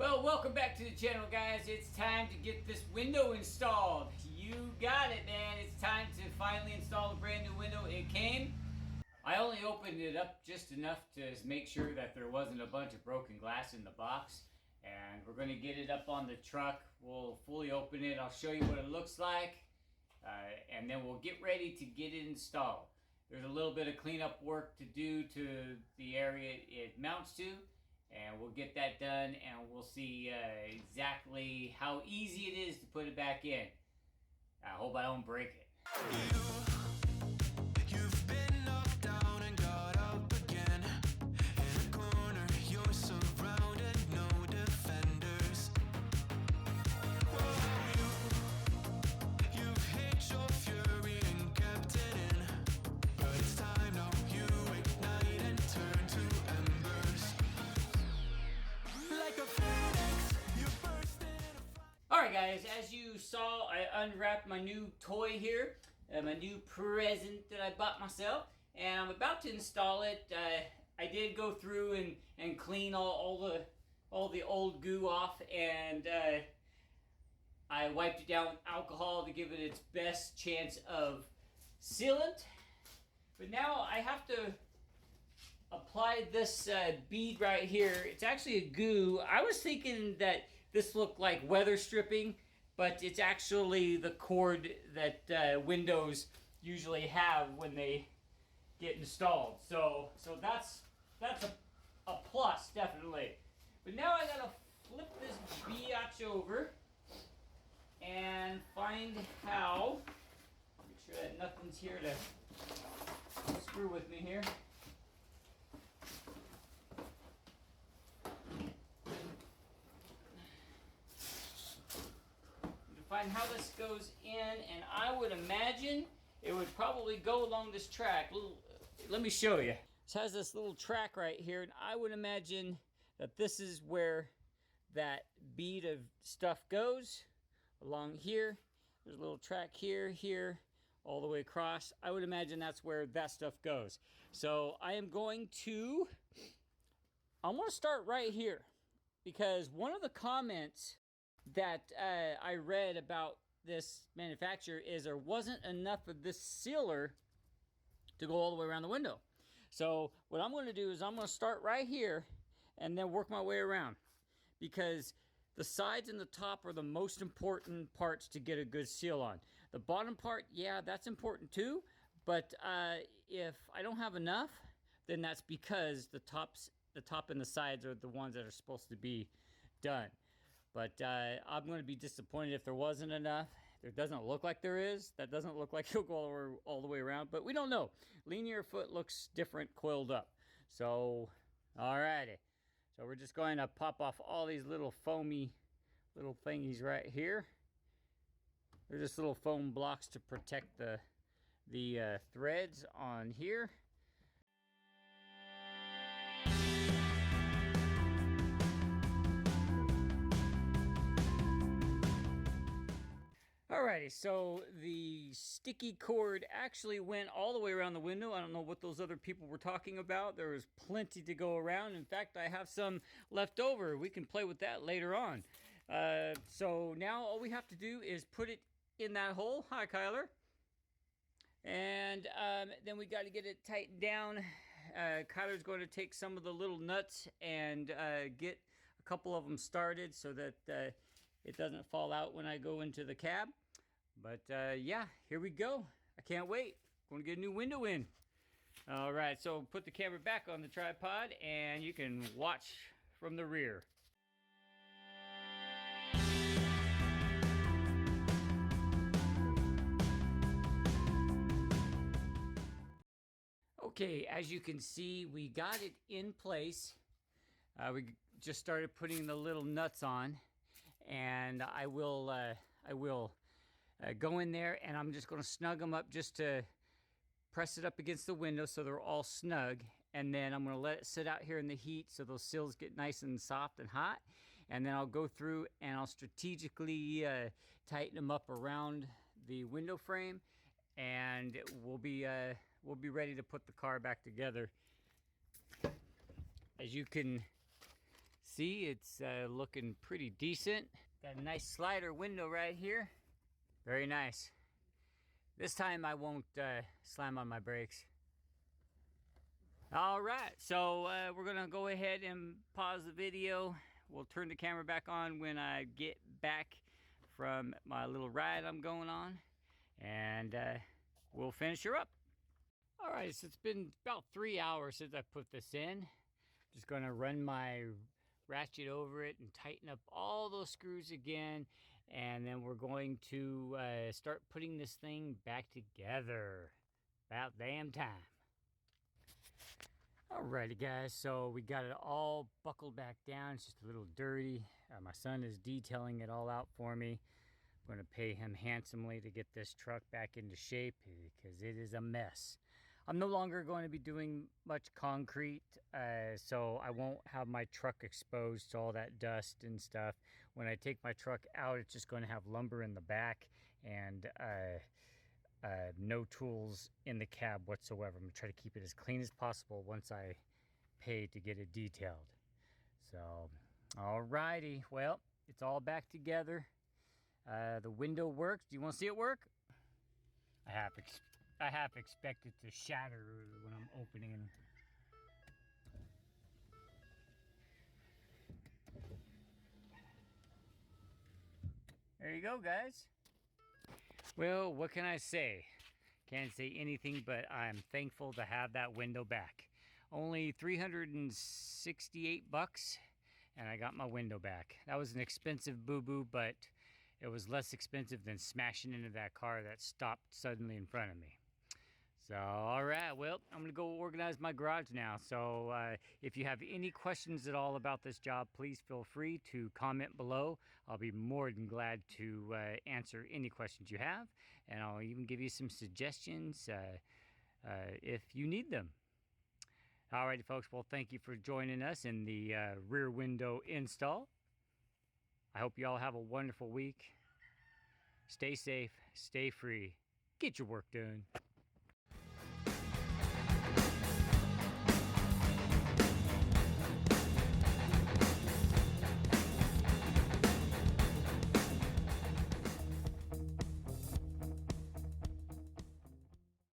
Well, welcome back to the channel, guys. It's time to get this window installed. You got it, man. It's time to finally install a brand new window. It came. I only opened it up just enough to make sure that there wasn't a bunch of broken glass in the box. And we're going to get it up on the truck. We'll fully open it. I'll show you what it looks like. And then we'll get ready to get it installed. There's a little bit of cleanup work to do to the area it mounts to. And we'll get that done, and we'll see exactly how easy it is to put it back in. I hope I don't break it. You've been knocked down and got up again. In a corner, you're surrounded, no defenders. Whoa, you've hid your fury and kept it in. But it's time now, you ignite and turn to embers. Like a phoenix, you burst in a fire. Alright guys, as you saw, I unwrapped my new toy here. My new present that I bought myself. And I'm about to install it. I did go through and clean all the old goo off. And I wiped it down with alcohol to give it its best chance of sealant. But now I have to apply this bead right here. It's actually a goo. I was thinking that this looked like weather stripping, but it's actually the cord that windows usually have when they get installed. So that's a plus, definitely. But now I gotta flip this biatch over and find how. Make sure that nothing's here to screw with me here. Find how this goes in, and I would imagine it would probably go along this track. Let me show you. This has this little track right here, and I would imagine that this is where that bead of stuff goes along here. There's a little track here, all the way across. I would imagine that's where that stuff goes. So I want to start right here, because one of the comments that I read about this manufacturer is there wasn't enough of this sealer to go all the way around the window. So what I'm going to do is I'm going to start right here and then work my way around, because the sides and the top are the most important parts to get a good seal on. The bottom part, yeah, that's important too, but if I don't have enough, then that's because the top and the sides are the ones that are supposed to be done. But I'm going to be disappointed if there wasn't enough. There doesn't look like there is. That doesn't look like it'll go all the way around, but we don't know. Linear foot looks different coiled up. So, alrighty. So we're just going to pop off all these little foamy little thingies right here. They're just little foam blocks to protect the threads on here. Alrighty, so the sticky cord actually went all the way around the window. I don't know what those other people were talking about. There was plenty to go around. In fact, I have some left over. We can play with that later on. So now all we have to do is put it in that hole. Hi, Kyler. And then we got to get it tightened down. Kyler's going to take some of the little nuts and get a couple of them started so that it doesn't fall out when I go into the cab. But yeah, here we go. I can't wait. Going to get a new window in. All right, so put the camera back on the tripod and you can watch from the rear. Okay, as you can see, we got it in place. We just started putting the little nuts on, and I will go in there and I'm just going to snug them up just to press it up against the window so they're all snug. And then I'm going to let it sit out here in the heat so those seals get nice and soft and hot. And then I'll go through and I'll strategically tighten them up around the window frame, and we'll be ready to put the car back together. As you can see, it's looking pretty decent. Got a nice slider window right here. Very nice. This time I won't slam on my brakes. All right, so we're gonna go ahead and pause the video. We'll turn the camera back on when I get back from my little ride I'm going on, and we'll finish her up. All right, so it's been about 3 hours since I put this in. Just gonna run my ratchet over it and tighten up all those screws again, and then we're going to start putting this thing back together. About damn time. Alrighty guys, so we got it all buckled back down. It's just a little dirty. My son is detailing it all out for me. I'm going to pay him handsomely to get this truck back into shape because it is a mess. I'm no longer going to be doing much concrete, so I won't have my truck exposed to all that dust and stuff. When I take my truck out, it's just going to have lumber in the back and no tools in the cab whatsoever. I'm gonna try to keep it as clean as possible once I pay to get it detailed. So, alrighty, well, it's all back together. The window works. Do you want to see it work? I half expect it to shatter when I'm opening. There you go, guys. Well, what can I say? Can't say anything, but I'm thankful to have that window back. Only 368 bucks, and I got my window back. That was an expensive boo-boo, but it was less expensive than smashing into that car that stopped suddenly in front of me. So, all right, well, I'm gonna go organize my garage now. So if you have any questions at all about this job, please feel free to comment below. I'll be more than glad to answer any questions you have, and I'll even give you some suggestions if you need them. Alrighty, folks, well, thank you for joining us in the rear window install. I hope you all have a wonderful week. Stay safe, stay free, get your work done.